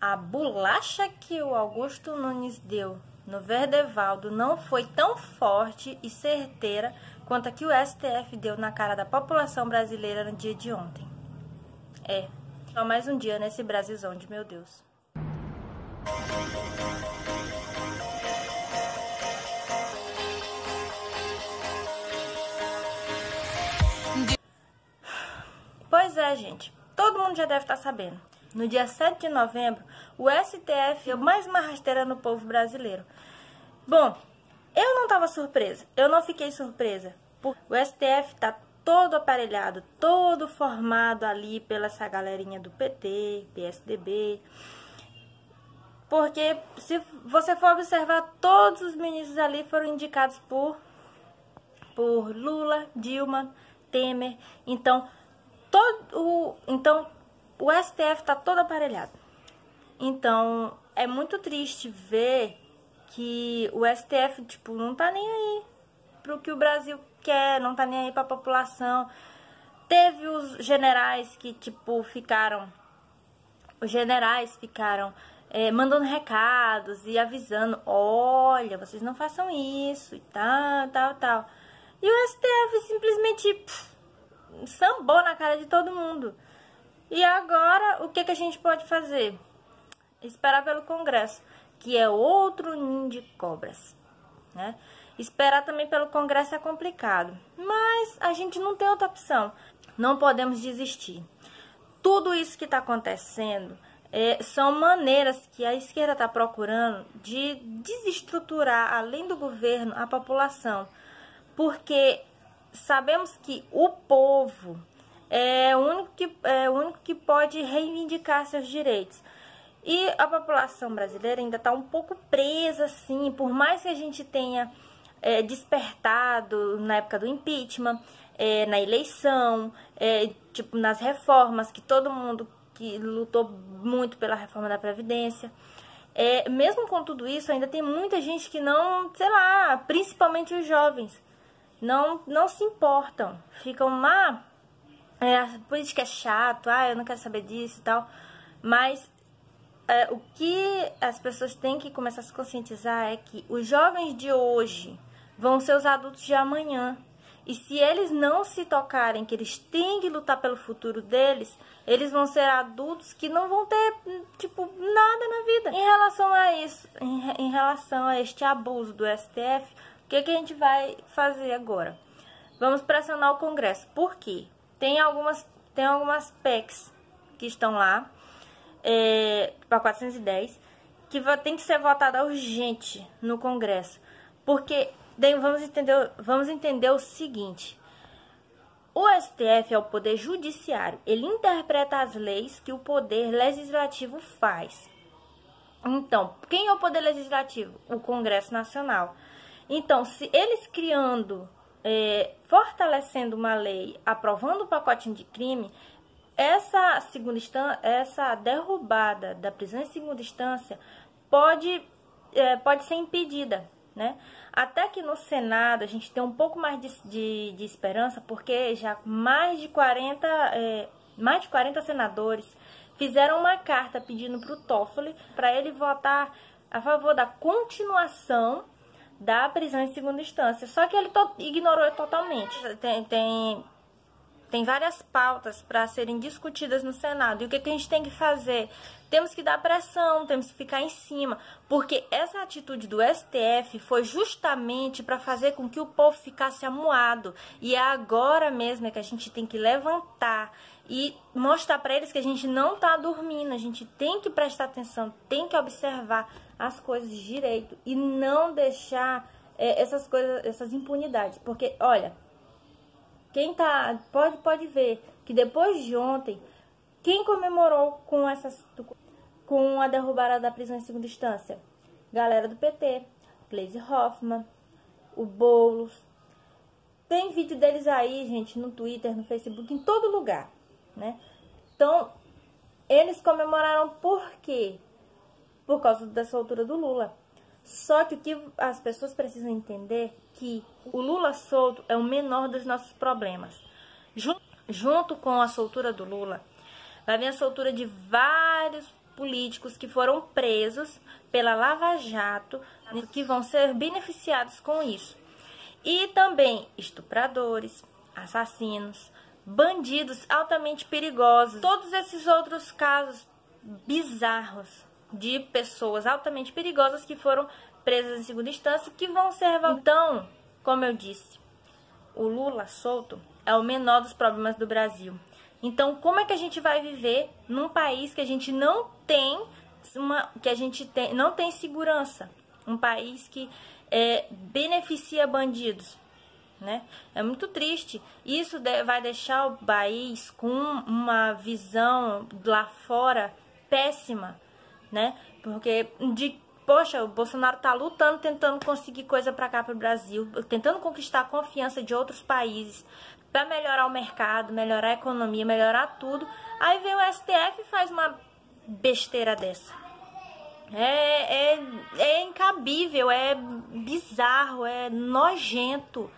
a bolacha que o Augusto Nunes deu no Verdevaldo não foi tão forte e certeira quanto a que o STF deu na cara da população brasileira no dia de ontem. Só mais um dia nesse Brasilzão de meu Deus. Pois é, gente, todo mundo já deve estar sabendo. No dia 7 de novembro, o STF deu mais uma rasteira no povo brasileiro. Bom, eu não estava surpresa, eu não fiquei surpresa. O STF está todo aparelhado, todo formado ali pela essa galerinha do PT, PSDB. Porque se você for observar, todos os ministros ali foram indicados por Lula, Dilma, Temer. Então o STF está todo aparelhado. Então é muito triste ver que o STF não tá nem aí pro que o Brasil quer, não tá nem aí pra população. Teve os generais que ficaram mandando recados e avisando: olha, vocês não façam isso e tal. E o STF simplesmente sambou na cara de todo mundo. E agora, o que a gente pode fazer? Esperar pelo Congresso, que é outro ninho de cobras, né? Esperar também pelo Congresso é complicado, mas a gente não tem outra opção. Não podemos desistir. Tudo isso que está acontecendo são maneiras que a esquerda está procurando de desestruturar, além do governo, a população. Porque sabemos que o povo é o único que pode reivindicar seus direitos. E a população brasileira ainda está um pouco presa, assim, por mais que a gente tenha despertado na época do impeachment, na eleição, nas reformas, que todo mundo que lutou muito pela reforma da Previdência. Mesmo com tudo isso, ainda tem muita gente que não, sei lá, principalmente os jovens, não se importam. Ficam lá, a política é chato, eu não quero saber disso e tal. Mas o que as pessoas têm que começar a se conscientizar é que os jovens de hoje vão ser os adultos de amanhã. E se eles não se tocarem que eles têm que lutar pelo futuro deles, eles vão ser adultos que não vão ter, nada na vida. Em relação a isso, em relação a este abuso do STF, o que a gente vai fazer agora? Vamos pressionar o Congresso. Por quê? Tem algumas PECs que estão lá, para 410, que tem que ser votada urgente no Congresso. Porque vamos entender o seguinte: o STF é o poder judiciário, ele interpreta as leis que o poder legislativo faz. Então, quem é o poder legislativo? O Congresso Nacional. Então, se eles fortalecendo uma lei, aprovando o pacote de crime, essa derrubada da prisão em segunda instância pode ser impedida, né? Até que no Senado a gente tem um pouco mais de esperança, porque já mais de 40 senadores fizeram uma carta pedindo para o Toffoli para ele votar a favor da continuação da prisão em segunda instância. Só que ele ignorou totalmente. Tem várias pautas para serem discutidas no Senado. E o que a gente tem que fazer? Temos que dar pressão, temos que ficar em cima. Porque essa atitude do STF foi justamente para fazer com que o povo ficasse amuado. E é agora mesmo que a gente tem que levantar e mostrar para eles que a gente não está dormindo. A gente tem que prestar atenção, tem que observar as coisas direito e não deixar essas impunidades. Porque, olha, quem pode ver que depois de ontem, quem comemorou com a derrubada da prisão em segunda instância? Galera do PT, Gleisi Hoffmann, o Boulos. Tem vídeo deles aí, gente, no Twitter, no Facebook, em todo lugar, né? Então, eles comemoraram por quê? Por causa da soltura do Lula. Só que o que as pessoas precisam entender é que o Lula solto é o menor dos nossos problemas. Junto com a soltura do Lula, vai vir a soltura de vários políticos que foram presos pela Lava Jato, que vão ser beneficiados com isso. E também estupradores, assassinos, bandidos altamente perigosos, todos esses outros casos bizarros de pessoas altamente perigosas que foram presas em segunda instância, que vão ser revoltadas. Então, como eu disse, o Lula solto é o menor dos problemas do Brasil. Então, como é que a gente vai viver num país que a gente não tem não tem segurança? Um país que beneficia bandidos, né? É muito triste. Isso vai deixar o país com uma visão lá fora péssima, né? Porque poxa, o Bolsonaro tá lutando, tentando conseguir coisa pra cá, pro Brasil, tentando conquistar a confiança de outros países pra melhorar o mercado, melhorar a economia, melhorar tudo. Aí vem o STF e faz uma besteira dessa. É incabível, é bizarro, é nojento.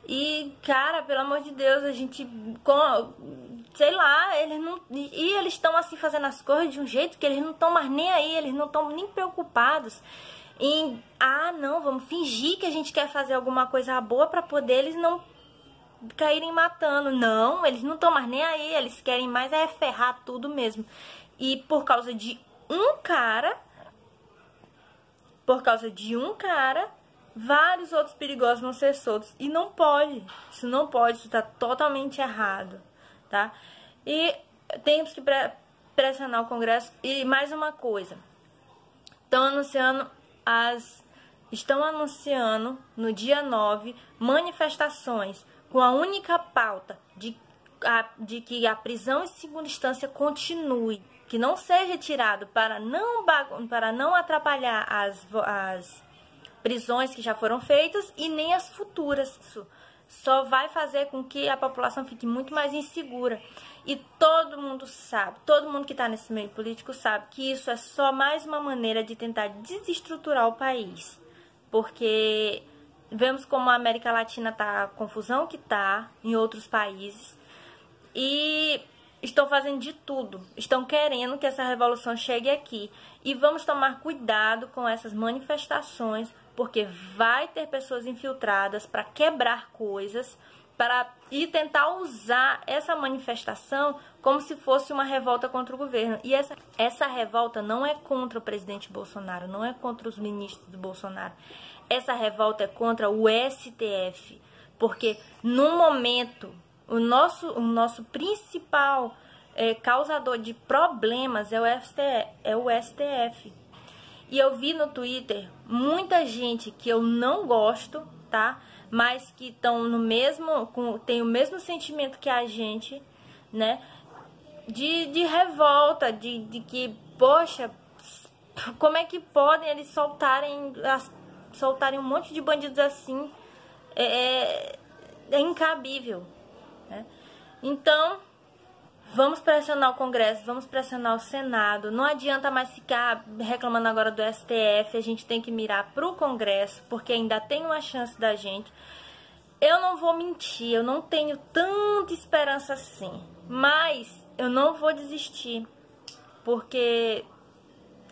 E, cara, pelo amor de Deus, a gente, sei lá, eles estão assim fazendo as coisas de um jeito que eles não estão mais nem aí, eles não estão nem preocupados em, não, vamos fingir que a gente quer fazer alguma coisa boa para poder eles não caírem matando. Não, eles não estão mais nem aí, eles querem mais ferrar tudo mesmo. E por causa de um cara, vários outros perigosos vão ser soltos. E não pode. Isso não pode. Isso tá totalmente errado, tá? E temos que pressionar o Congresso. E mais uma coisa. Estão anunciando no dia 9 manifestações com a única pauta de que a prisão em segunda instância continue, que não seja tirado para não atrapalhar as prisões que já foram feitas e nem as futuras. Isso só vai fazer com que a população fique muito mais insegura. E todo mundo sabe, todo mundo que está nesse meio político sabe que isso é só mais uma maneira de tentar desestruturar o país. Porque vemos como a América Latina tá a confusão que tá em outros países. E estão fazendo de tudo, estão querendo que essa revolução chegue aqui. E vamos tomar cuidado com essas manifestações, porque vai ter pessoas infiltradas para quebrar coisas e tentar usar essa manifestação como se fosse uma revolta contra o governo. E essa revolta não é contra o presidente Bolsonaro, não é contra os ministros do Bolsonaro. Essa revolta é contra o STF, porque no momento o nosso principal causador de problemas é o STF. E eu vi no Twitter muita gente que eu não gosto, tá? Mas que estão tem o mesmo sentimento que a gente, né? De revolta, de que, poxa, como é que podem eles soltarem um monte de bandidos assim? É incabível, né? Então, vamos pressionar o Congresso, vamos pressionar o Senado. Não adianta mais ficar reclamando agora do STF. A gente tem que mirar pro Congresso, porque ainda tem uma chance da gente. Eu não vou mentir, eu não tenho tanta esperança assim. Mas eu não vou desistir, porque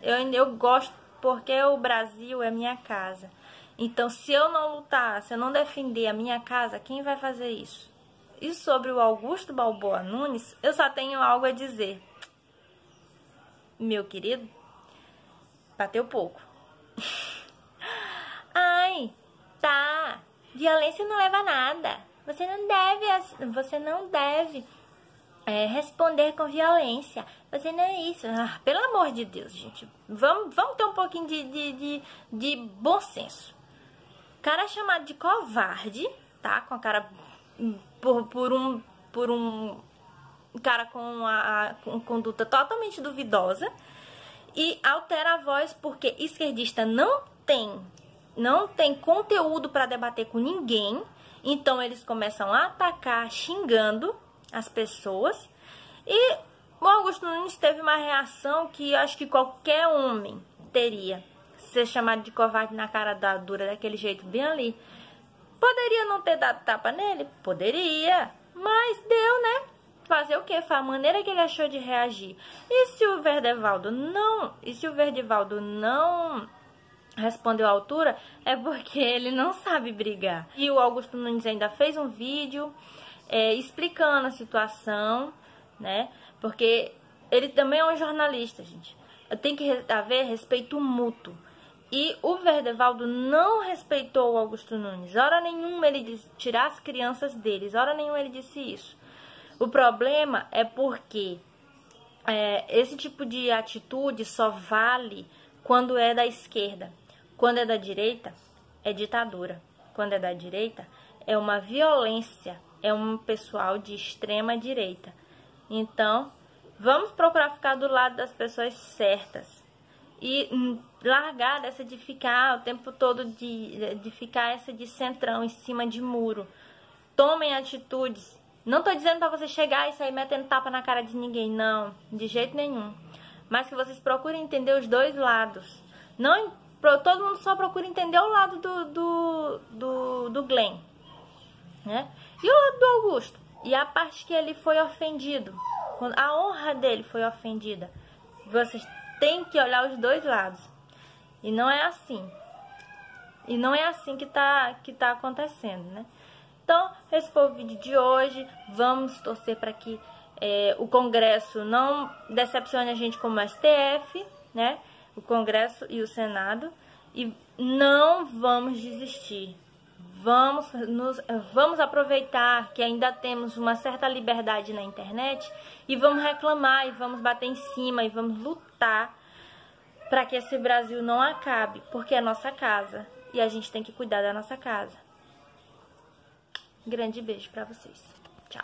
eu gosto, porque o Brasil é minha casa. Então, se eu não lutar, se eu não defender a minha casa, quem vai fazer isso? E sobre o Augusto Balboa Nunes, eu só tenho algo a dizer. Meu querido, bateu pouco. Ai, tá. Violência não leva a nada. Você não deve responder com violência. Você não é isso. Pelo amor de Deus, gente. Vamos ter um pouquinho de bom senso. O cara é chamado de covarde, tá? Com a cara... Por um cara com conduta totalmente duvidosa, e altera a voz porque esquerdista não tem conteúdo para debater com ninguém. Então eles começam a atacar xingando as pessoas, e o Augusto Nunes teve uma reação que eu acho que qualquer homem teria. Ser chamado de covarde na cara dura daquele jeito bem ali. Poderia não ter dado tapa nele? Poderia. Mas deu, né? fazer o quê? Foi a maneira que ele achou de reagir. E se o Verdevaldo não respondeu à altura, é porque ele não sabe brigar. E o Augusto Nunes ainda fez um vídeo explicando a situação, né? Porque ele também é um jornalista, gente. Tem que haver respeito mútuo. E o Verdevaldo não respeitou o Augusto Nunes. Hora nenhuma ele disse tirar as crianças deles. Hora nenhuma ele disse isso. O problema é porque esse tipo de atitude só vale quando é da esquerda. Quando é da direita, é ditadura. Quando é da direita, é uma violência. É um pessoal de extrema direita. Então, vamos procurar ficar do lado das pessoas certas. E largar dessa de ficar o tempo todo, de ficar essa de centrão em cima de muro. Tomem atitudes. Não tô dizendo pra você chegar e sair metendo tapa na cara de ninguém, não. De jeito nenhum. Mas que vocês procurem entender os dois lados. Não, todo mundo só procura entender o lado do Glenn, né? E o lado do Augusto. E a parte que ele foi ofendido. A honra dele foi ofendida. Vocês têm que olhar os dois lados. E não é assim. E não é assim que tá acontecendo, né? Então, esse foi o vídeo de hoje. Vamos torcer para que o Congresso não decepcione a gente como o STF, né? O Congresso e o Senado. E não vamos desistir. Vamos aproveitar que ainda temos uma certa liberdade na internet e vamos reclamar, e vamos bater em cima, e vamos lutar para que esse Brasil não acabe, porque é nossa casa e a gente tem que cuidar da nossa casa. Grande beijo para vocês. Tchau.